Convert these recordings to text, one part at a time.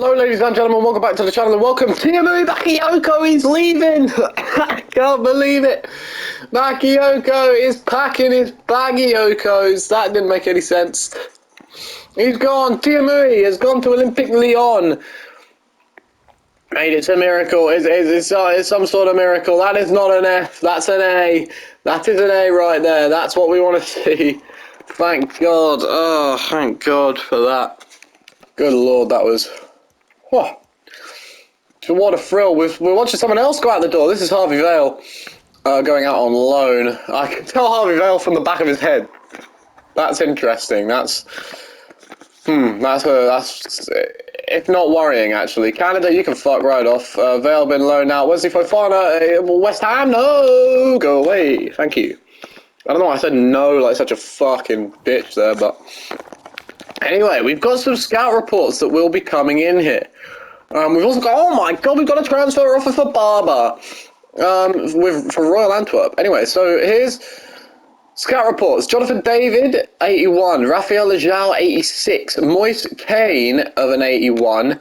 Hello ladies and gentlemen, welcome back to the channel and welcome to Bakayogone. He's leaving! I can't believe it! Bakayogone is packing his Bagayokos. That didn't make any sense. He's gone. Tiamui has gone to Olympic Lyon. Mate, it's a miracle. It's some sort of miracle. That is not an F, that's an A. That is an A right there. That's what we want to see. Thank God. Oh, thank God for that. Good Lord, that was... Whoa. What a thrill. We're watching someone else go out the door. This is Harvey Vale going out on loan. I can tell Harvey Vale from the back of his head. That's interesting. That's if not worrying, actually. Canada, you can fuck right off. Vale been loaned out. Wesley Fofana, West Ham, no! Go away. Thank you. I don't know why I said no like such a fucking bitch there, but... Anyway, we've got some scout reports that will be coming in here. We've also got, oh my God, we've got a transfer offer for Barber for Royal Antwerp. Anyway, so here's scout reports. Jonathan David, 81. Raphael Leao, 86. Moise Kane of an 81.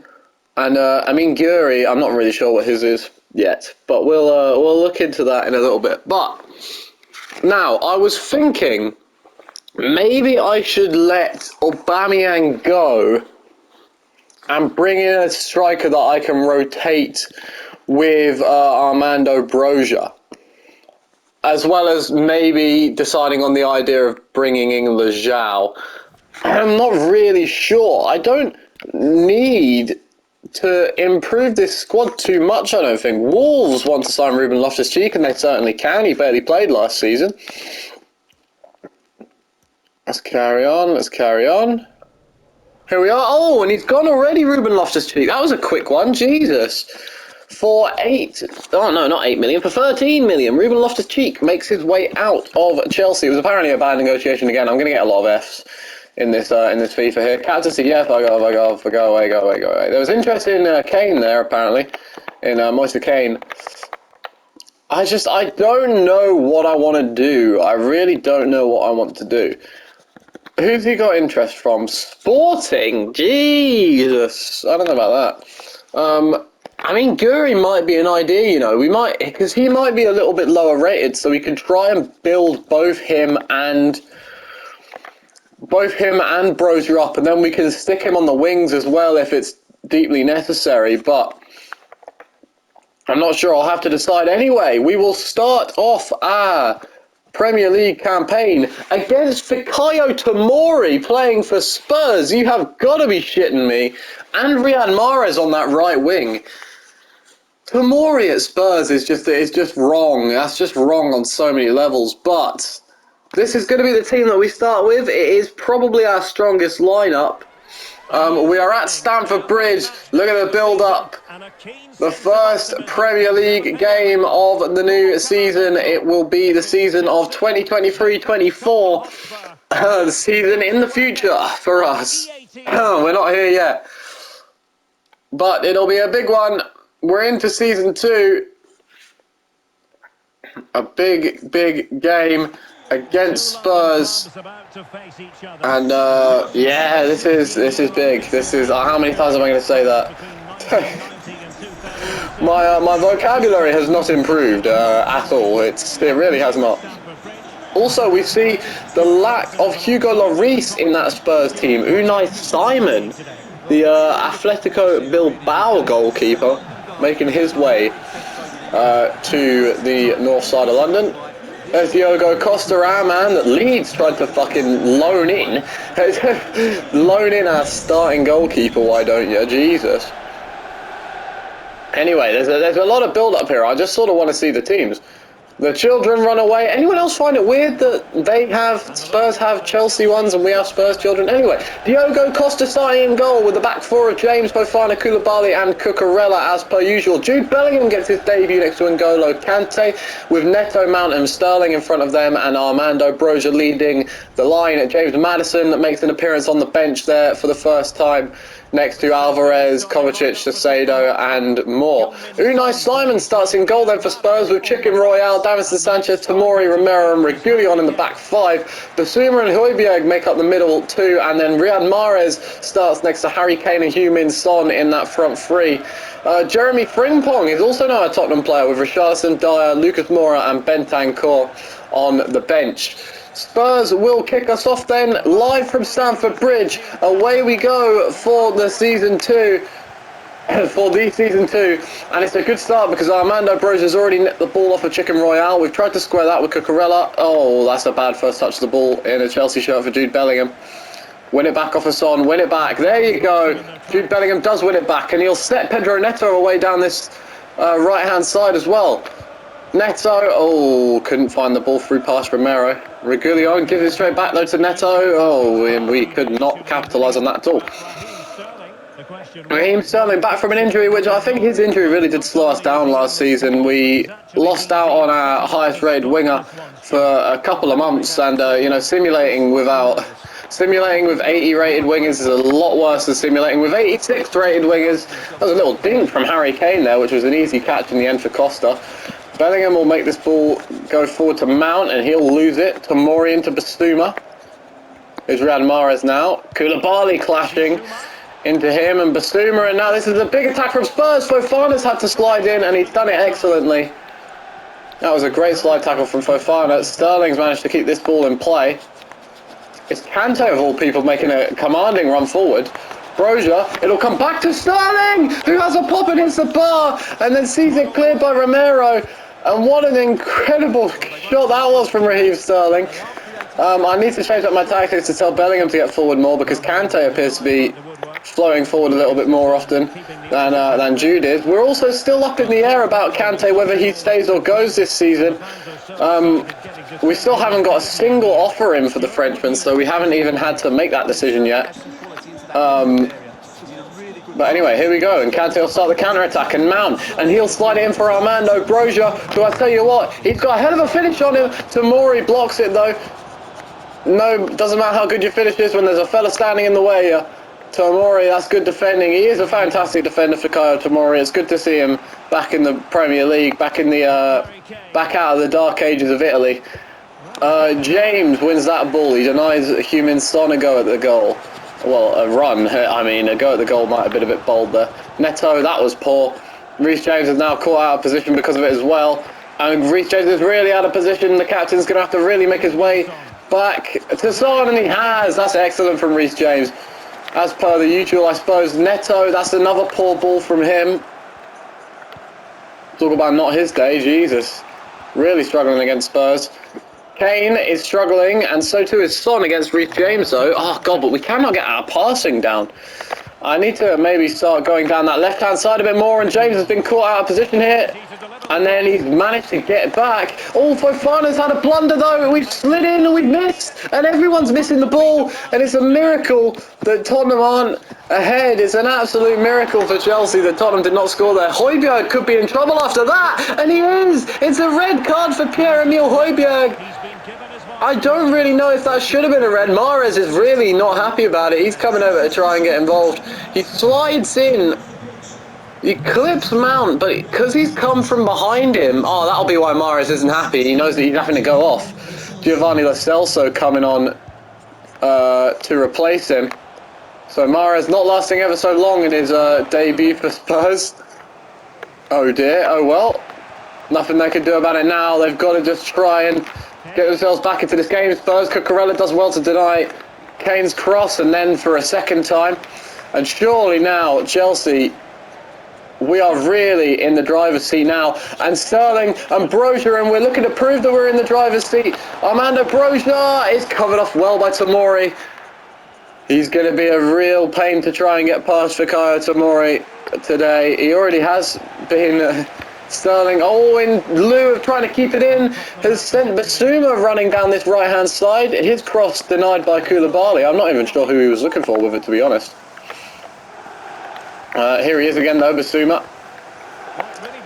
And Amin Guri, I'm not really sure what his is yet, but we'll look into that in a little bit. But now, I was thinking maybe I should let Aubameyang go and bring in a striker that I can rotate with Armando Broja, as well as maybe deciding on the idea of bringing in Leao. I'm not really sure. I don't need to improve this squad too much, I don't think. Wolves want to sign Ruben Loftus-Cheek, and they certainly can. He barely played last season. Let's carry on, let's carry on. Here we are. Oh, and he's gone already, Ruben Loftus-Cheek. That was a quick one, Jesus. For 13 million, Ruben Loftus-Cheek makes his way out of Chelsea. It was apparently a bad negotiation again. I'm going to get a lot of Fs in this FIFA here. Captaincy, yes, go away. There was interest in Kane there, apparently, in Moise Kane. I don't know what I want to do. I really don't know what I want to do. Who's he got interest from? Sporting? Jesus. I don't know about that. I mean, Guri might be an idea, you know. We might, because he might be a little bit lower rated, so we can try and build both him and Broja up, and then we can stick him on the wings as well if it's deeply necessary, but I'm not sure. I'll have to decide. Anyway, we will start off our Premier League campaign against Fikayo Tomori playing for Spurs. You have got to be shitting me. And Riyad Mahrez on that right wing. Tomori at Spurs is just wrong. That's just wrong on so many levels. But this is going to be the team that we start with. It is probably our strongest lineup. We are at Stamford Bridge. Look at the build-up. The first Premier League game of the new season. It will be the season of 2023-24. The season in the future for us. We're not here yet. But it'll be a big one. We're into season 2. A big game against Spurs, and yeah, this is big. This is how many times am I going to say that? my vocabulary has not improved at all. It really has not. Also, we see the lack of Hugo Lloris in that Spurs team. Unai Simon, the Atletico Bilbao goalkeeper, making his way to the north side of London. There's Diogo Costa, our man that Leeds tried to fucking loan in. Loan in our starting goalkeeper, why don't you? Jesus. Anyway, there's a lot of build-up here. I just sort of want to see the teams. The children run away. Anyone else find it weird that Spurs have Chelsea ones and we have Spurs children? Anyway, Diogo Costa starting in goal with the back four of James, Fofana, Koulibaly and Cucurella as per usual. Jude Bellingham gets his debut next to N'Golo Kante with Neto, Mount and Sterling in front of them, and Armando Broja leading the line. James Maddison makes an appearance on the bench there for the first time next to Alvarez, Kovacic, Saicedo, and more. Unai Simon starts in goal then for Spurs with Chicken Royale, Davinson Sanchez, Tomori, Romero, and Reguilon in the back five. Basuma and Højbjerg make up the middle two, and then Riyad Mahrez starts next to Harry Kane and Heung-min Son in that front three. Jeremy Frimpong is also now a Tottenham player with Richarlison, Dyer, Lucas Moura, and Bentancur on the bench. Spurs will kick us off then, live from Stamford Bridge. Away we go for the season two. And it's a good start because Armando Broja has already nipped the ball off a Chicken Royale. We've tried to square that with Cucurella. Oh, that's a bad first touch of the ball in a Chelsea shirt for Jude Bellingham. Win it back off of Son, win it back. There you go. Jude Bellingham does win it back, and he'll set Pedro Neto away down this right-hand side as well. Neto, oh, couldn't find the ball through past Romero. Reguilon gives it straight back though to Neto. Oh, and we could not capitalise on that at all. Raheem Sterling back from an injury, which I think his injury really did slow us down last season. We lost out on our highest rated winger for a couple of months, and you know, simulating with 80 rated wingers is a lot worse than simulating with 86 rated wingers. That was a little dink from Harry Kane there, which was an easy catch in the end for Costa. Bellingham will make this ball go forward to Mount, and he'll lose it. Tomori into Basuma. Here's Riyad Mahrez now. Koulibaly clashing into him and Basuma, and now this is a big attack from Spurs. Fofana's had to slide in, and he's done it excellently. That was a great slide tackle from Fofana. Sterling's managed to keep this ball in play. It's Kante of all people making a commanding run forward. Broja, it'll come back to Sterling, who has a pop and hits the bar, and then sees it cleared by Romero. And what an incredible shot that was from Raheem Sterling. I need to change up my tactics to tell Bellingham to get forward more, because Kante appears to be flowing forward a little bit more often than Jude is. We're also still up in the air about Kante, whether he stays or goes this season. We still haven't got a single offer in for the Frenchman, so we haven't even had to make that decision yet. But anyway, here we go, and Kante will start the counter-attack, and Mount, and he'll slide it in for Armando Broja, who I tell you what, he's got a hell of a finish on him. Tomori blocks it though. No, doesn't matter how good your finish is when there's a fella standing in the way. Tomori, that's good defending. He is a fantastic defender for Fikayo Tomori. It's good to see him back in the Premier League, back out of the dark ages of Italy. James wins that ball. He denies Heung-min Son a go at the goal. Well, a run. I mean, a go at the goal might have been a bit bold there. Neto, that was poor. Reece James is now caught out of position because of it as well. And Reece James is really out of position. The captain's going to have to really make his way back to Son, and he has. That's excellent from Reece James. As per the usual, I suppose. Neto, that's another poor ball from him. Talk about not his day, Jesus. Really struggling against Spurs. Kane is struggling, and so too is Son against Reece James, though. Oh, God, but we cannot get our passing down. I need to maybe start going down that left-hand side a bit more, and James has been caught out of position here. And then he's managed to get back. Oh, Fofana's had a blunder, though. We've slid in and we've missed, and everyone's missing the ball. And it's a miracle that Tottenham aren't ahead. It's an absolute miracle for Chelsea that Tottenham did not score there. Højbjerg could be in trouble after that, and he is. It's a red card for Pierre-Emile Højbjerg. I don't really know if that should have been a red. Mahrez is really not happy about it. He's coming over to try and get involved. He slides in. He clips Mount, but because he's come from behind him, oh, that'll be why Mahrez isn't happy. He knows that he's having to go off. Giovanni Lo Celso coming on to replace him. So Mahrez not lasting ever so long in his debut for Spurs. Oh dear, oh well. Nothing they can do about it now. They've got to just try and get themselves back into this game. Spurs, Cucurella does well to deny Kane's cross, and then for a second time. And surely now, Chelsea, we are really in the driver's seat now. And Sterling and Broja, and we're looking to prove that we're in the driver's seat. Armando Broja is covered off well by Tomori. He's going to be a real pain to try and get past Fikayo Tomori today. He already has been... Sterling, oh, in lieu of trying to keep it in, has sent Basuma running down this right-hand side. His cross denied by Koulibaly. I'm not even sure who he was looking for with it, to be honest. Here he is again, though, Basuma.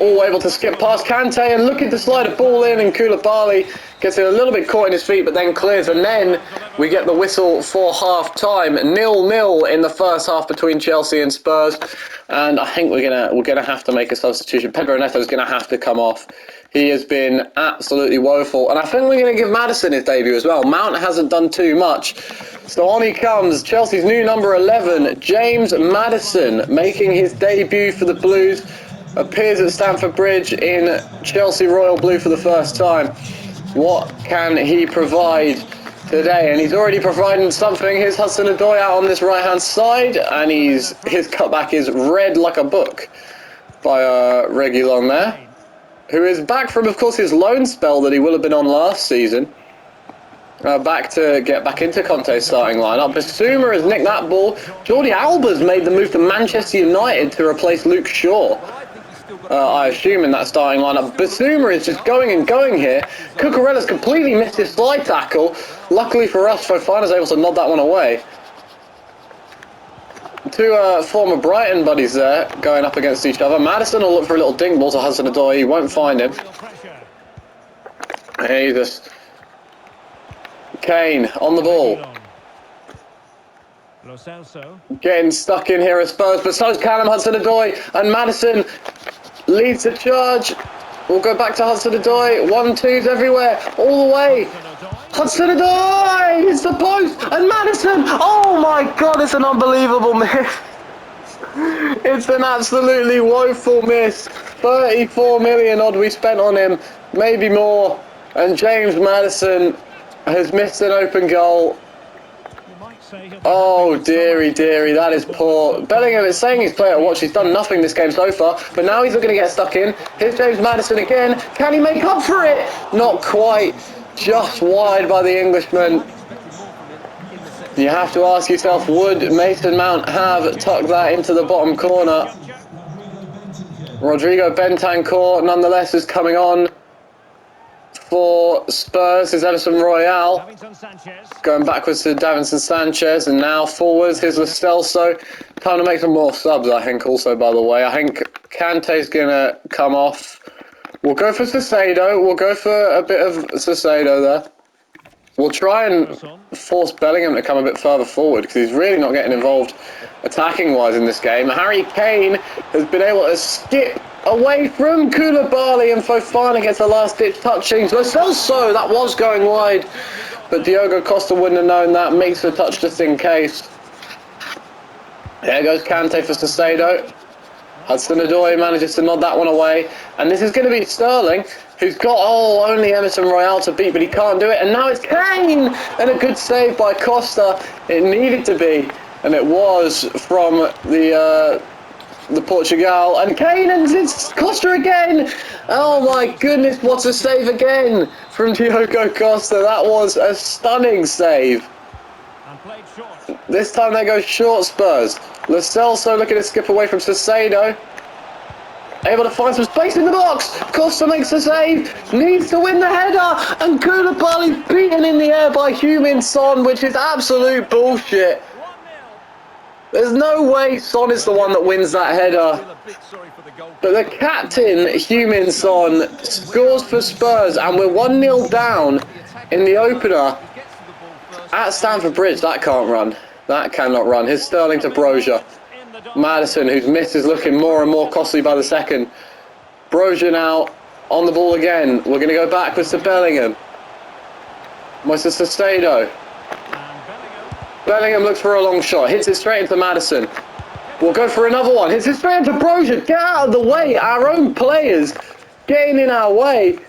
all able to skip past Kante and looking to slide a ball in, and Koulibaly gets it a little bit caught in his feet but then clears, and then we get the whistle for half-time. 0-0 in the first half between Chelsea and Spurs, and I think we're gonna have to make a substitution. Pedro Neto's gonna have to come off. He has been absolutely woeful, and I think we're going to give Maddison his debut as well. Mount hasn't done too much, so on he comes. Chelsea's new number 11, James Maddison, making his debut for the Blues. Appears at Stamford Bridge in Chelsea Royal Blue for the first time. What can he provide today? And he's already providing something. Here's Hudson-Odoi out on this right-hand side, and his cutback is read like a book by Reguilon there, who is back from, of course, his loan spell that he will have been on last season. Back to get back into Conte's starting lineup. Basuma has nicked that ball. Jordi Alba's made the move to Manchester United to replace Luke Shaw, I assume, in that starting lineup. Basuma is just going and going here. Cucurella's completely missed his slide tackle. Luckily for us, Fofana's able to nod that one away. Two former Brighton buddies there going up against each other. Maddison will look for a little ding ball to Hudson-Odoi. He won't find him. Jesus. Kane on the ball. Getting stuck in here at Spurs, but so's Callum Hudson-Odoi, and Maddison leads the charge. We'll go back to Hudson-Odoi. 1-2s everywhere, all the way. Hudson-Odoi hits the post, and Maddison, oh my god, it's an unbelievable miss. It's an absolutely woeful miss. 34 million odd we spent on him, maybe more, and James Maddison has missed an open goal. Oh dearie, dearie, that is poor. Bellingham is saying he's player watch. He's done nothing this game so far, but now he's looking to get stuck in. Here's James Maddison again. Can he make up for it? Not quite. Just wide by the Englishman. You have to ask yourself, would Mason Mount have tucked that into the bottom corner? Rodrigo Bentancur nonetheless is coming on for Spurs. Is Emerson Royale going backwards to Davinson Sanchez, and now forwards. Here's Lo Celso. Time to make some more subs, I think, also, by the way. I think Kante's going to come off. We'll go for Caicedo. We'll go for a bit of Caicedo there. We'll try and force Bellingham to come a bit further forward, because he's really not getting involved attacking-wise in this game. Harry Kane has been able to skip away from Koulibaly, and Fofana gets a last-ditch touching. Lo Celso, that was going wide, but Diogo Costa wouldn't have known that. Makes the touch just in case. There goes Kante for Caicedo. Hudson-Odoi manages to nod that one away, and this is going to be Sterling, who's got only Emerson Royale to beat, but he can't do it, and now it's Kane, and a good save by Costa. It needed to be, and it was from the Portugal, and Kane, and it's Costa again. Oh my goodness, what a save again from Diogo Costa. That was a stunning save. This time they go short, Spurs. Lo Celso looking to skip away from Caicedo. Able to find some space in the box. Costa makes the save. Needs to win the header. And Koulibaly's beaten in the air by Heung-min Son, which is absolute bullshit. There's no way Son is the one that wins that header. But the captain, Heung-min Son, scores for Spurs, and we're 1-0 down in the opener at Stamford Bridge. That can't run. That cannot run. Here's Sterling to Broja. Maddison, whose miss is looking more and more costly by the second. Broja now on the ball again. We're going to go backwards to Bellingham. Moises Caicedo. Bellingham looks for a long shot. Hits it straight into Maddison. We'll go for another one. Hits it straight into Broja. Get out of the way. Our own players getting in our way.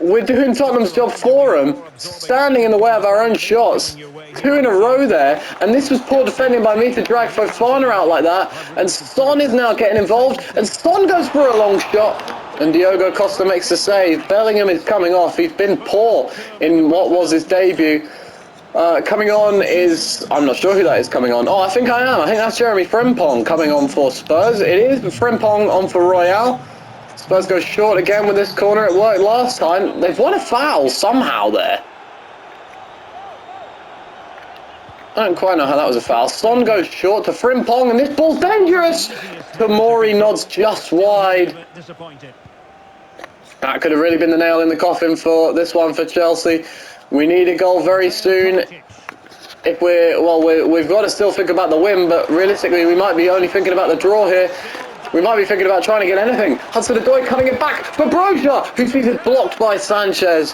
We're doing Tottenham's job for them, standing in the way of our own shots. 2 in a row there, and this was poor defending by me to drag Fofana out like that, and Son is now getting involved, and Son goes for a long shot, and Diogo Costa makes the save. Bellingham is coming off. He's been poor in what was his debut. Coming on is, I'm not sure who that is coming on. Oh, I think I am. I think that's Jeremy Frimpong coming on for Spurs. It is Frimpong on for Royale. Spurs go short again with this corner. It worked last time. They've won a foul somehow there. I don't quite know how that was a foul. Son goes short to Frimpong, and this ball's dangerous. Tamori nods just wide. That could have really been the nail in the coffin for this one for Chelsea. We need a goal very soon. If we've got to still think about the win, but realistically, we might be only thinking about the draw here. We might be thinking about trying to get anything. Hudson-Odoi cutting it back for Broja, who sees it blocked by Sanchez.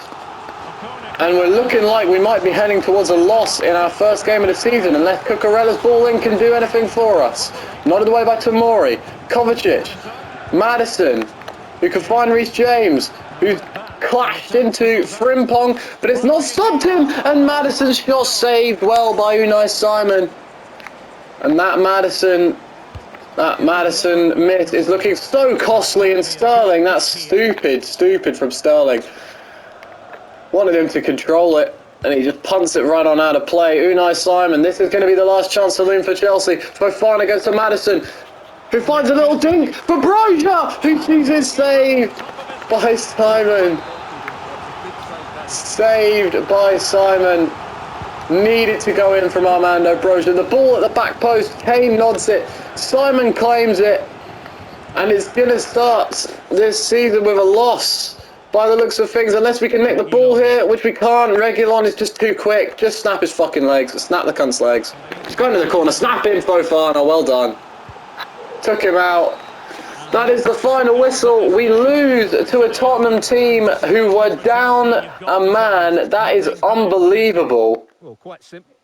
And we're looking like we might be heading towards a loss in our first game of the season, unless Cucurella's ball in can do anything for us. Nodded away by Tamori, Kovacic, Maddison, who can find Reece James, who's clashed into Frimpong, but it's not stopped him, and Maddison's shot saved well by Unai Simon. And that Maddison miss is looking so costly, and Sterling, that's stupid from Sterling. Wanted him to control it, and he just punts it right on out of play. Unai Simon, this is going to be the last chance saloon for Chelsea. Fofana goes to Maddison, who finds a little dink for Broja, who sees it saved by Simon. Saved by Simon. Needed to go in from Armando Broja. The ball at the back post. Kane nods it. Simon claims it. And it's going to start this season with a loss by the looks of things. Unless we can nick the ball here, which we can't. Reguilon is just too quick. Just snap his fucking legs. Snap the cunt's legs. He's going to the corner. Snap him, Fofana. Well done. Took him out. That is the final whistle. We lose to a Tottenham team who were down a man. That is unbelievable. Well, quite simple.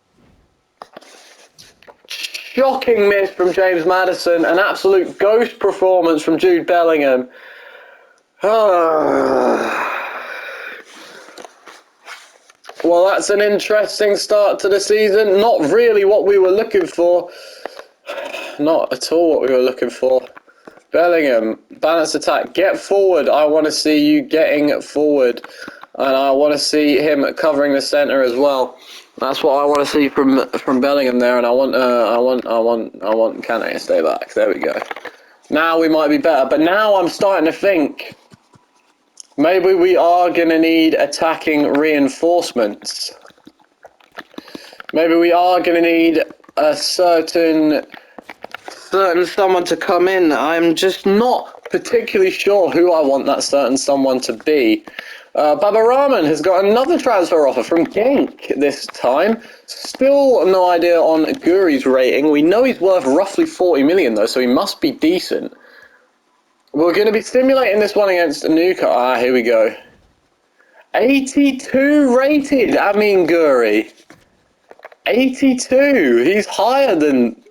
Shocking miss from James Maddison. An absolute ghost performance from Jude Bellingham. Well, that's an interesting start to the season. Not really what we were looking for. Not at all what we were looking for. Bellingham, balanced attack, get forward. I want to see you getting forward, and I want to see him covering the centre as well. That's what I want to see from Bellingham there, and I want Kante to stay back. There we go. Now we might be better, but now I'm starting to think maybe we are going to need attacking reinforcements. Maybe we are going to need a certain someone to come in. I'm just not particularly sure who I want that certain someone to be. Baba Rahman has got another transfer offer from Genk this time. Still no idea on Guri's rating. We know he's worth roughly 40 million though, so he must be decent. We're going to be simulating this one against Newcastle. Here we go. 82 rated, Amin Guri. 82. He's higher than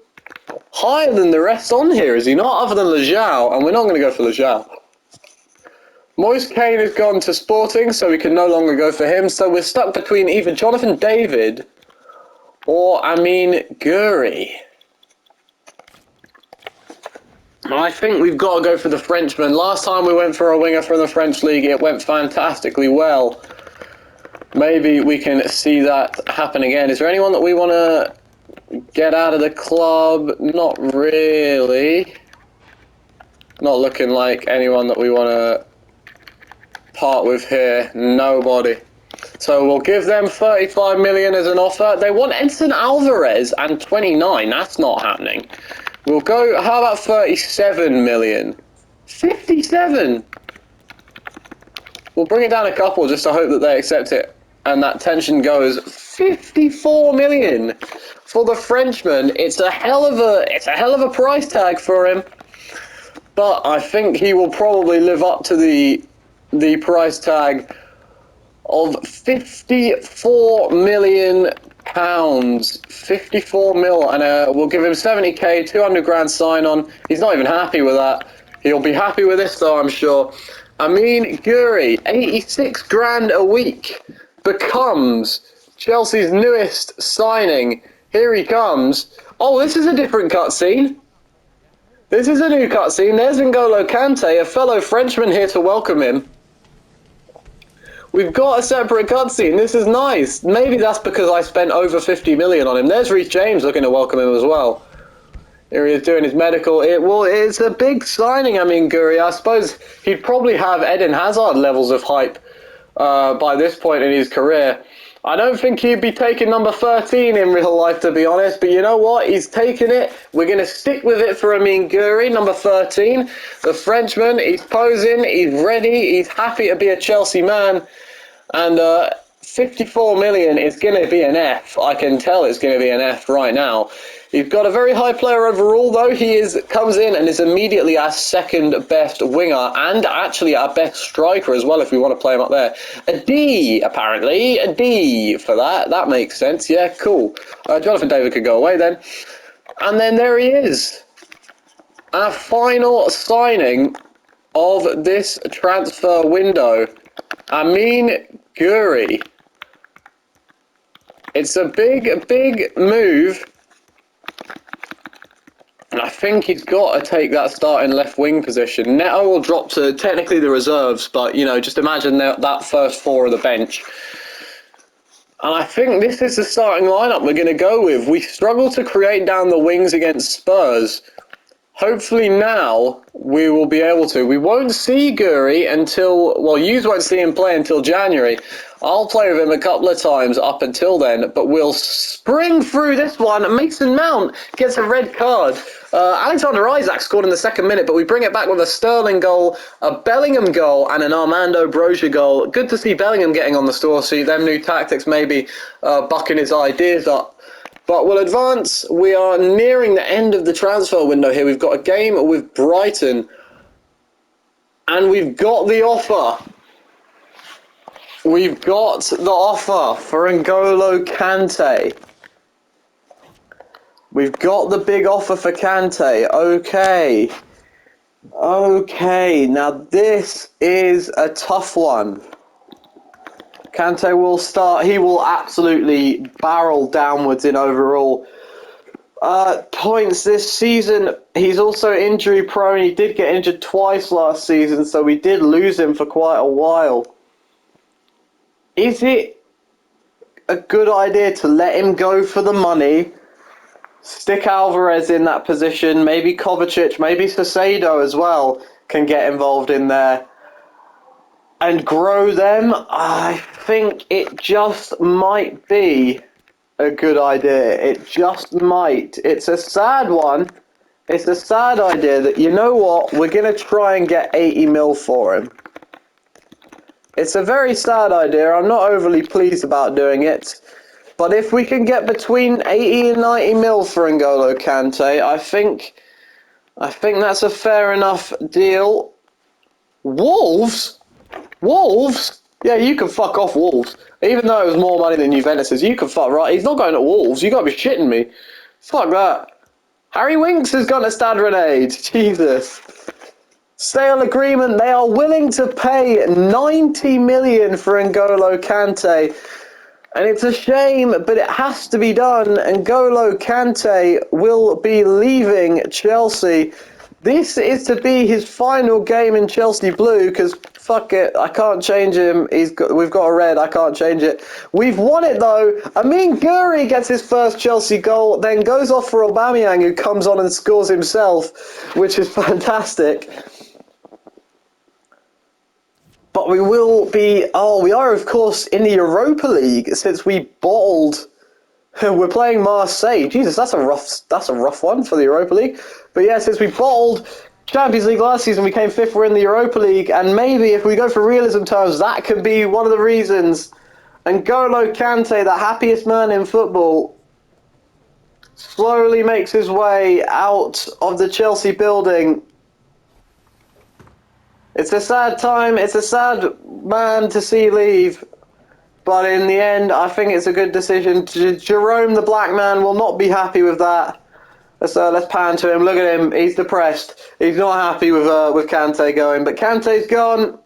the rest on here, is he not? Other than Leão, and we're not going to go for Leão. Moise Kean has gone to Sporting, so we can no longer go for him. So we're stuck between either Jonathan David or Amin Guri. I think we've got to go for the Frenchman. Last time we went for a winger from the French league, it went fantastically well. Maybe we can see that happen again. Is there anyone that we want to get out of the club? Not really. Not looking like anyone that we want to part with here. Nobody. So we'll give them 35 million as an offer. They want Edson Alvarez and 29. That's not happening. We'll go, how about 37 million? 57. We'll bring it down a couple just to hope that they accept it. And that tension goes 54 million for the Frenchman. It's a hell of a price tag for him. But I think he will probably live up to the price tag of 54 million pounds. 54 mil, and we'll give him 70k, 200 grand sign on. He's not even happy with that. He'll be happy with this though, I'm sure. Amin Guri, 86 grand a week, becomes Chelsea's newest signing. Here he comes. Oh, this is a different cutscene. This is a new cutscene. There's N'Golo Kante, a fellow Frenchman here to welcome him. We've got a separate cutscene. This is nice. Maybe that's because I spent over 50 million on him. There's Reece James looking to welcome him as well. Here he is doing his medical. It's a big signing, Amin Guri. I suppose he'd probably have Eden Hazard levels of hype by this point in his career. I don't think he'd be taking number 13 in real life, to be honest, but you know what? He's taking it. We're going to stick with it for Amin Guri, number 13. The Frenchman, he's posing, he's ready, he's happy to be a Chelsea man, and 54 million is going to be an F. I can tell it's going to be an F right now. He's got a very high player overall, though. He comes in and is immediately our second best winger and actually our best striker as well, if we want to play him up there. A D, apparently. A D for that. That makes sense. Yeah, cool. Jonathan David could go away then. And then there he is. Our final signing of this transfer window. Amin Guri. It's a big move. And I think he's got to take that starting left wing position. Neto will drop to technically the reserves, but, you know, just imagine that first four of the bench. And I think this is the starting lineup we're going to go with. We struggle to create down the wings against Spurs. Hopefully now we will be able to. We won't see Guri until, well, you won't see him play until January. I'll play with him a couple of times up until then, but we'll spring through this one. Mason Mount gets a red card. Alexander Isak scored in the second minute, but we bring it back with a Sterling goal, a Bellingham goal, and an Armando Broja goal. Good to see Bellingham getting on the score sheet. Them new tactics maybe bucking his ideas up. But we'll advance. We are nearing the end of the transfer window here. We've got a game with Brighton. And we've got the offer. We've got the offer for N'Golo Kante. We've got the big offer for Kante. Okay. Okay, now this is a tough one. Kante will start. He will absolutely barrel downwards in overall points this season. He's also injury prone. He did get injured twice last season, so we did lose him for quite a while. Is it a good idea to let him go for the money, stick Alvarez in that position, maybe Kovacic, maybe Saicedo as well can get involved in there, and grow them? I think it just might be a good idea. It just might. It's a sad one. It's a sad idea that, you know what, we're going to try and get 80 mil for him. It's a very sad idea. I'm not overly pleased about doing it. But if we can get between 80 and 90 mil for N'Golo Kante, I think that's a fair enough deal. Wolves? Wolves? Yeah, you can fuck off, Wolves. Even though it was more money than Juventus's, you can fuck right. He's not going to Wolves. You got to be shitting me. Fuck that. Harry Winks has gone to Stade Rennais. Jesus. Sale agreement. They are willing to pay 90 million for N'Golo Kante. And it's a shame, but it has to be done. N'Golo Kante will be leaving Chelsea. This is to be his final game in Chelsea blue, because fuck it, I can't change him. We've got a red, I can't change it. We've won it though. Amin Guri gets his first Chelsea goal, then goes off for Aubameyang, who comes on and scores himself, which is fantastic. But we will be, we are of course in the Europa League since we bottled. We're playing Marseille. Jesus, that's a rough one for the Europa League. But yeah, since we bottled Champions League last season, we came fifth. We're in the Europa League, and maybe if we go for realism terms, that could be one of the reasons. N'Golo Kante, the happiest man in football, slowly makes his way out of the Chelsea building. It's a sad time. It's a sad man to see leave. But in the end, I think it's a good decision. Jerome, the black man, will not be happy with that. Let's pan to him. Look at him. He's depressed. He's not happy with Kante going. But Kante's gone.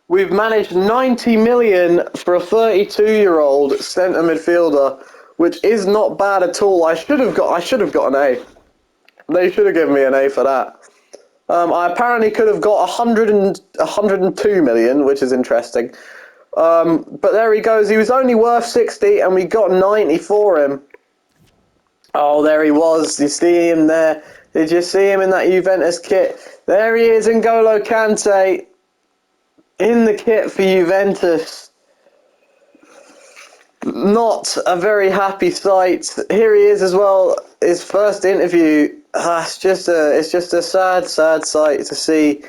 We've managed 90 million for a 32-year-old centre midfielder, which is not bad at all. I should have got an A. They should have given me an A for that. I apparently could have got 102 million, which is interesting. But there he goes. He was only worth 60, and we got 90 for him. Oh, there he was. You see him there? Did you see him in that Juventus kit? There he is, N'Golo Kante, in the kit for Juventus. Not a very happy sight. Here he is as well. His first interview. It's just a sad, sad sight to see,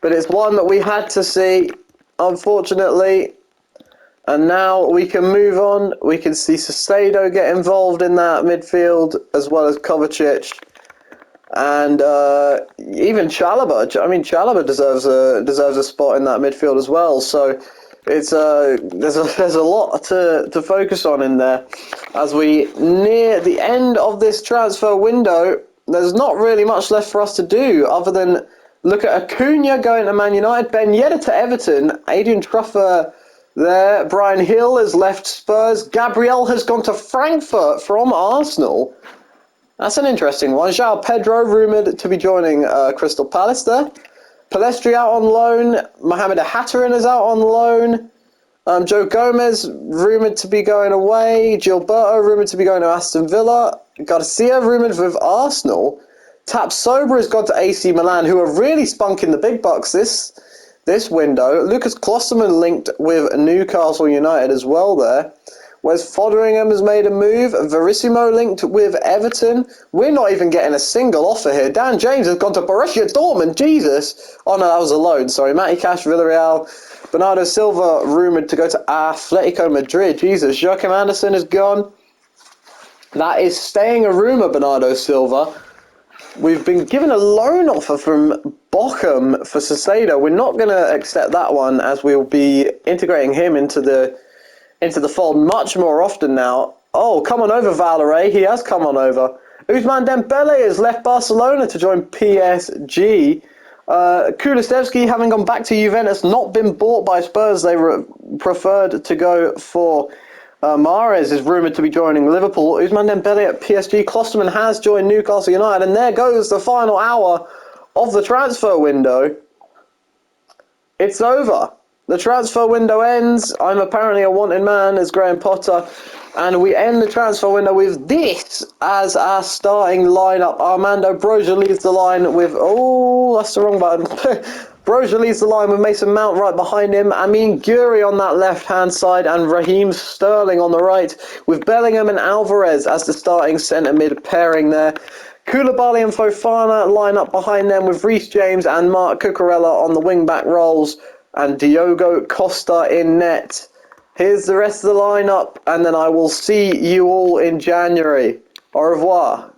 but it's one that we had to see, unfortunately. And now we can move on. We can see Sestado get involved in that midfield as well as Kovacic, and even Chalobah. I mean, Chalobah deserves a spot in that midfield as well. So it's there's a lot to focus on in there as we near the end of this transfer window. There's not really much left for us to do other than look at Acuna going to Man United, Ben Yedder to Everton, Adrian Truffer there, Brian Hill has left Spurs, Gabriel has gone to Frankfurt from Arsenal. That's an interesting one. João Pedro rumoured to be joining Crystal Palace there. Palestri out on loan. Mohamed Hatteran is out on loan. Joe Gomez rumoured to be going away. Gilberto rumoured to be going to Aston Villa. Garcia rumoured with Arsenal. Tapsoba has gone to AC Milan, who are really spunking the big bucks this window. Lucas Klosterman linked with Newcastle United as well there. Wes Fotheringham has made a move. Verissimo linked with Everton. We're not even getting a single offer here. Dan James has gone to Borussia Dortmund. Jesus. Oh no, that was a loan. Sorry. Matty Cash, Villarreal. Bernardo Silva rumoured to go to Atletico Madrid. Jesus. Joachim Anderson is gone. That is staying a rumour, Bernardo Silva. We've been given a loan offer from Bochum for Sestado. We're not going to accept that one, as we'll be integrating him into the fold much more often now. Oh, come on over, Valerie. He has come on over. Ousmane Dembele has left Barcelona to join PSG. Kulusevski, having gone back to Juventus, not been bought by Spurs. They preferred to go for Mahrez, is rumoured to be joining Liverpool. Ousmane Dembele at PSG. Klosterman has joined Newcastle United. And there goes the final hour of the transfer window. It's over. The transfer window ends. I'm apparently a wanted man as Graham Potter. And we end the transfer window with this as our starting lineup. Armando Broja leads the line with... Oh, that's the wrong button. Broja leads the line with Mason Mount right behind him. Amin Guri on that left-hand side. And Raheem Sterling on the right. With Bellingham and Alvarez as the starting centre-mid pairing there. Koulibaly and Fofana line up behind them with Reece James and Mark Cucurella on the wing-back roles. And Diogo Costa in net. Here's the rest of the lineup, and then I will see you all in January. Au revoir.